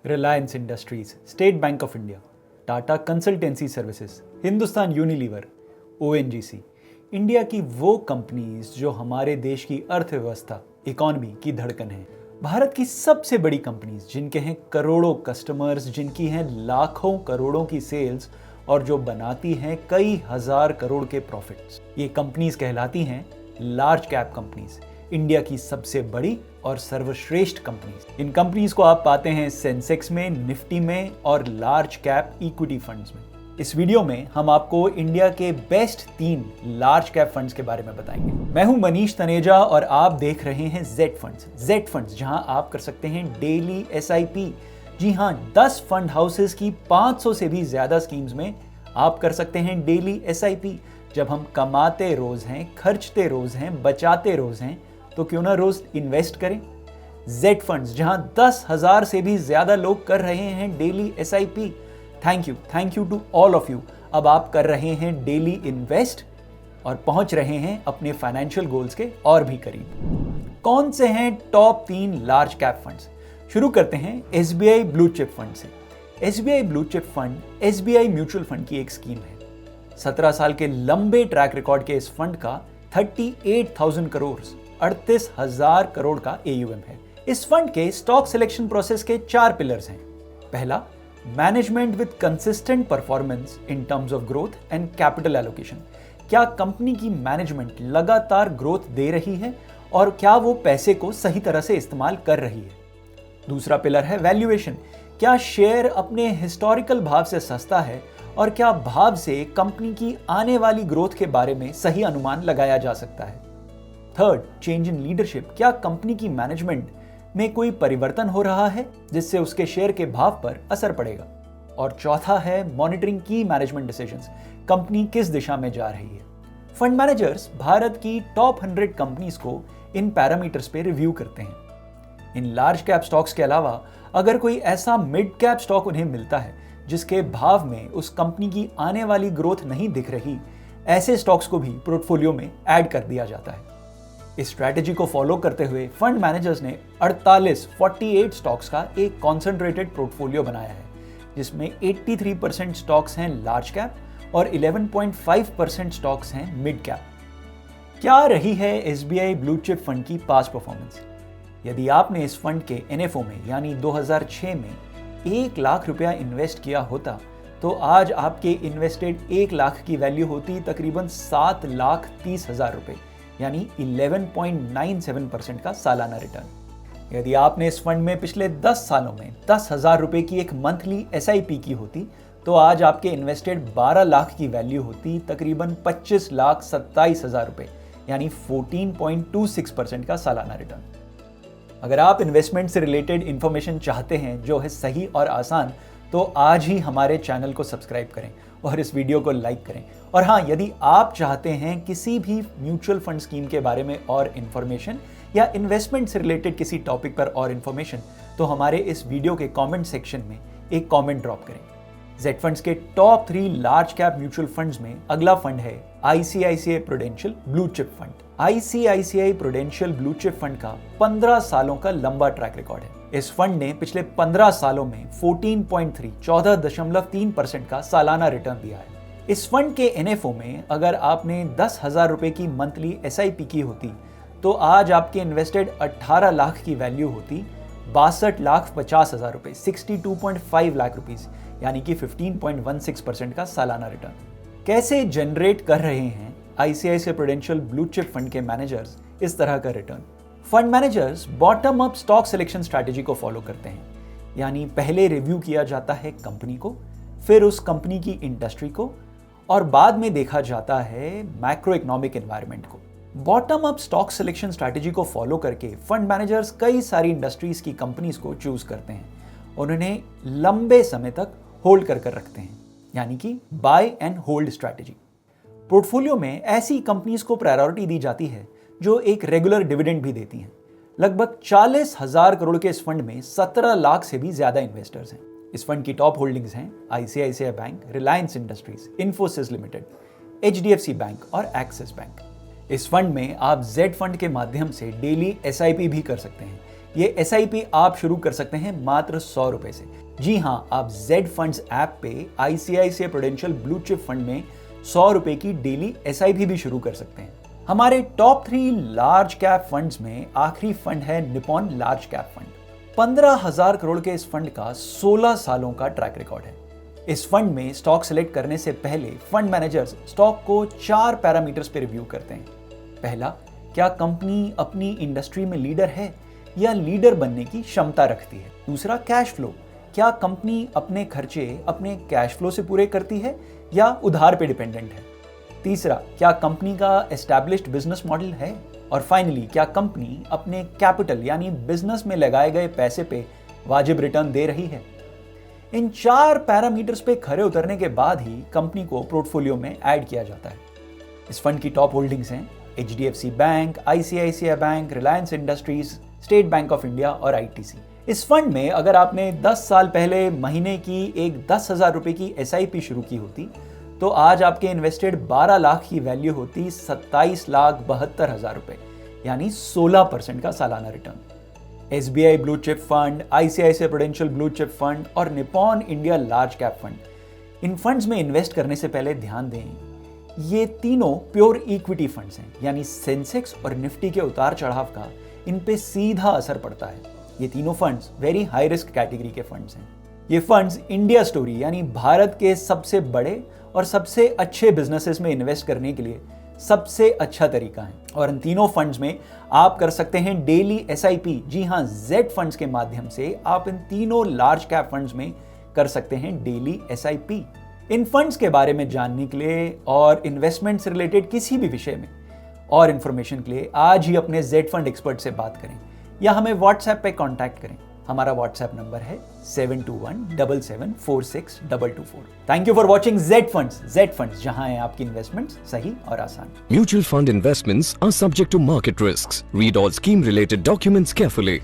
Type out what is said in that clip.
Reliance industries, state bank of India, Tata consultancy services, Hindustan Unilever, ONGC, India की वो companies जो हमारे देश की अर्थव्यवस्था, इकॉनमी की धड़कन है। भारत की सबसे बड़ी कंपनीज जिनके हैं करोड़ों कस्टमर्स, जिनकी हैं लाखों करोड़ों की सेल्स और जो बनाती हैं कई हजार करोड़ के प्रॉफिट्स। ये कंपनीज कहलाती हैं लार्ज कैप कंपनीज, इंडिया की सबसे बड़ी और सर्वश्रेष्ठ कंपनीज। इन कंपनीज को आप पाते हैं सेंसेक्स में, निफ्टी में और लार्ज कैप इक्विटी फंड्स में। इस वीडियो में हम आपको इंडिया के बेस्ट 3 लार्ज कैप फंड्स के बारे में बताएंगे। मैं हूं मनीष तनेजा और आप देख रहे हैं जेड फंड्स। जेड फंड्स, जहां आप कर सकते हैं डेली एसआईपी। जी हां, 10 फंड हाउसेस की 500 से भी ज्यादा स्कीम्स में आप कर सकते हैं डेली एसआईपी। जब हम कमाते रोज हैं, खर्चते रोज हैं, बचाते रोज हैं, तो क्यों ना रोज इन्वेस्ट करें। जेड फंड्स, जहां 10,000 से भी ज्यादा लोग कर रहे हैं daily SIP. Thank you to all of you. अब आप कर रहे हैं डेली इन्वेस्ट और पहुंच रहे हैं अपने फाइनेंशियल गोल्स के और भी करीब। कौन से हैं टॉप 3 लार्ज कैप फंड्स? शुरू करते हैं एसबीआई ब्लू चिप फंड से। SBI blue chip fund SBI mutual fund की एक स्कीम है। 17 साल के लंबे ट्रैक रिकॉर्ड के इस फंड का 38,000 करोड़ 38,000 करोड़ का एयूएम है। इस फंड के स्टॉक सिलेक्शन प्रोसेस के 4 पिलर्स हैं। पहला, management with consistent performance in terms of growth and capital allocation. क्या कंपनी की मैनेजमेंट लगातार ग्रोथ दे रही है और क्या वो पैसे को सही तरह से इस्तेमाल कर रही है। दूसरा पिलर है वैल्यूएशन। क्या शेयर अपने हिस्टोरिकल भाव से सस्ता है और क्या भाव से कंपनी की आने वाली ग्रोथ के बारे में सही अनुमान लगाया जा सकता है। Third, change in leadership. क्या कंपनी की मैनेजमेंट में कोई परिवर्तन हो रहा है जिससे उसके शेयर के भाव पर असर पड़ेगा। और चौथा है मॉनिटरिंग की मैनेजमेंट डिसीजंस। कंपनी किस दिशा में जा रही है। फंड मैनेजर्स भारत की टॉप 100 कंपनीज को इन पैरामीटर्स पे रिव्यू करते हैं। इन लार्ज कैप स्टॉक्स के अलावा अगर कोई ऐसा मिड कैप स्टॉक उन्हें मिलता है जिसके भाव में उस कंपनी की आने वाली ग्रोथ नहीं दिख रही, ऐसे स्टॉक्स को भी पोर्टफोलियो में ऐड कर दिया जाता है। इस स्ट्रैटेजी को फॉलो करते हुए फंड मैनेजर्स ने 48 स्टॉक्स का एक कॉन्सेंट्रेटेड पोर्टफोलियो बनाया है, जिसमें 83% स्टॉक्स हैं लार्ज कैप और 11.5% स्टॉक्स हैं मिड कैप। क्या रही है एसबीआई ब्लू चिप फंड की पास्ट परफॉर्मेंस? यदि आपने इस फंड के एनएफओ में यानी 2006 में 1 लाख रुपया इन्वेस्ट किया होता तो आज आपके इन्वेस्टेड 1 लाख की वैल्यू होती तकरीबन 7,30,000 रुपए, यानी 11.97% का सालाना रिटर्न। यदि आपने इस फंड में पिछले 10 सालों में 10,000 रुपए की एक मंथली एसआईपी की होती तो आज आपके इन्वेस्टेड 12 लाख की वैल्यू होती तकरीबन 25,27,000 रुपए, यानी 14.26% का सालाना रिटर्न। अगर आप इन्वेस्टमेंट से रिलेटेड इंफॉर्मेशन चाहते हैं जो है सही और आसान, तो आज ही हमारे चैनल को सब्सक्राइब करें और इस वीडियो को लाइक करें। और हाँ, यदि आप चाहते हैं किसी भी म्यूचुअल फंड स्कीम के बारे में और इन्फॉर्मेशन या इन्वेस्टमेंट से रिलेटेड किसी टॉपिक पर और इन्फॉर्मेशन, तो हमारे इस वीडियो के कमेंट सेक्शन में एक कमेंट ड्रॉप करें। जेड फंड्स के top 3 large cap mutual funds में अगला फंड है ICICI prudential blue chip fund. ICICI prudential blue chip fund का 15 सालों का लंबा ट्रैक रिकॉर्ड है। इस फंड ने पिछले 15 सालों में 14.3% का सालाना रिटर्न दिया है। इस फंड के एनएफओ में अगर आपने 10,000 रुपए की मंथली एसआईपी की होती तो आज आपके इन्वेस्टेड 18 लाख की वैल्यू होती 62,50,000 रुपए, 62.5 लाख रुपीस, यानी कि 15.16% का सालाना रिटर्न। कैसे जनरेट कर रहे हैं ICICI prudential blue chip fund के मैनेजर्स इस तरह का return? Fund managers bottom up stock selection strategy को फॉलो करते हैं, यानी पहले रिव्यू किया जाता है कंपनी को, फिर उस कंपनी की इंडस्ट्री को और बाद में देखा जाता है मैक्रो इकोनॉमिक एनवायरनमेंट को। Bottom up stock selection strategy को फॉलो करके फंड मैनेजर्स कई सारी इंडस्ट्रीज की कंपनीज को चूज करते हैं और उन्हें लंबे समय तक होल्ड कर रखते हैं, यानी कि buy and hold strategy. Portfolio में ऐसी कंपनीज को प्रायोरिटी दी जाती है जो एक रेगुलर डिविडेंड भी देती हैं। लगभग 40,000 करोड़ के इस फंड में 17 लाख से भी ज्यादा इन्वेस्टर्स हैं। इस फंड की टॉप होल्डिंग्स हैं ICICI bank, Reliance industries, Infosys limited, HDFC bank और एक्सिस बैंक। इस फंड में आप जेड फंड के माध्यम से डेली एसआईपी भी कर सकते हैं, ये SIP आप शुरू कर सकते हैं मात्र 100 रुपए से। जी हाँ, आप Z फंड्स ऐप पे ICICI prudential blue chip fund में 100 रुपए की डेली SIP भी शुरू कर सकते हैं। हमारे टॉप 3 लार्ज कैप फंड्स में आखिरी फंड है Nippon large cap fund. 15,000 crore के इस फंड का 16 सालों का ट्रैक रिकॉर्ड है। इस फंड में स्टॉक सेलेक्ट करने से पहले फंड मैनेजर्स स्टॉक को 4 पैरामीटर्स पे रिव्यू करते हैं। पहला, क्या कंपनी अपनी इंडस्ट्री में लीडर है या लीडर बनने की क्षमता रखती है। दूसरा, कैश फ्लो, क्या कंपनी अपने खर्चे अपने कैश फ्लो से पूरे करती है या उधार पे डिपेंडेंट है। तीसरा, क्या कंपनी का एस्टैब्लिश्ड बिजनेस मॉडल है। और फाइनली, क्या कंपनी अपने कैपिटल यानी बिजनेस में लगाए गए पैसे पे वाजिब रिटर्न दे रही है। इन 4 पैरामीटर्स पे खरे उतरने के बाद ही कंपनी को पोर्टफोलियो में ऐड किया जाता है। इस फंड की टॉप होल्डिंग्स हैं HDFC bank, ICICI bank, Reliance industries, state bank of India और ITC। इस फंड में अगर आपने 10 साल पहले महीने की एक 10,000 रुपए की SIP शुरू की होती तो आज आपके इन्वेस्टेड 12 लाख की वैल्यू होती 27,72,000 रुपए, यानी 16% का सालाना return. SBI blue chip fund, ICICI prudential blue chip fund और Nippon India large cap fund, इन फंड्स में इन्वेस्ट करने से पहले ध्यान दें, ये तीनों प्योर इक्विटी फंड्स हैं, यानी सेंसेक्स और निफ्टी के उतार चढ़ाव का इन पे सीधा असर पड़ता है। ये तीनों funds very high risk category के फंड्स हैं। ये फंड्स इंडिया स्टोरी यानी भारत के सबसे बड़े और सबसे अच्छे बिजनेसेस में इन्वेस्ट करने के लिए सबसे अच्छा तरीका है। और इन तीनों फंड्स में आप कर सकते हैं डेली SIP। जी हाँ, Z फंड्स के माध्यम से आप इन तीनों लार्ज कैप फंड्स में कर सकते हैं डेली SIP। इन फंड्स के बारे में जानने के लिए और इन्वेस्टमेंट से रिलेटेड किसी भी विषय में और इन्फॉर्मेशन के लिए आज ही अपने Z फंड एक्सपर्ट से बात करें या हमें WhatsApp पे कांटेक्ट करें। हमारा WhatsApp नंबर है 7217746224। Thank you for watching Z funds, जहां है आपकी इन्वेस्टमेंट्स सही और आसान। Mutual fund investments are subject to market risks. Read all scheme related documents carefully.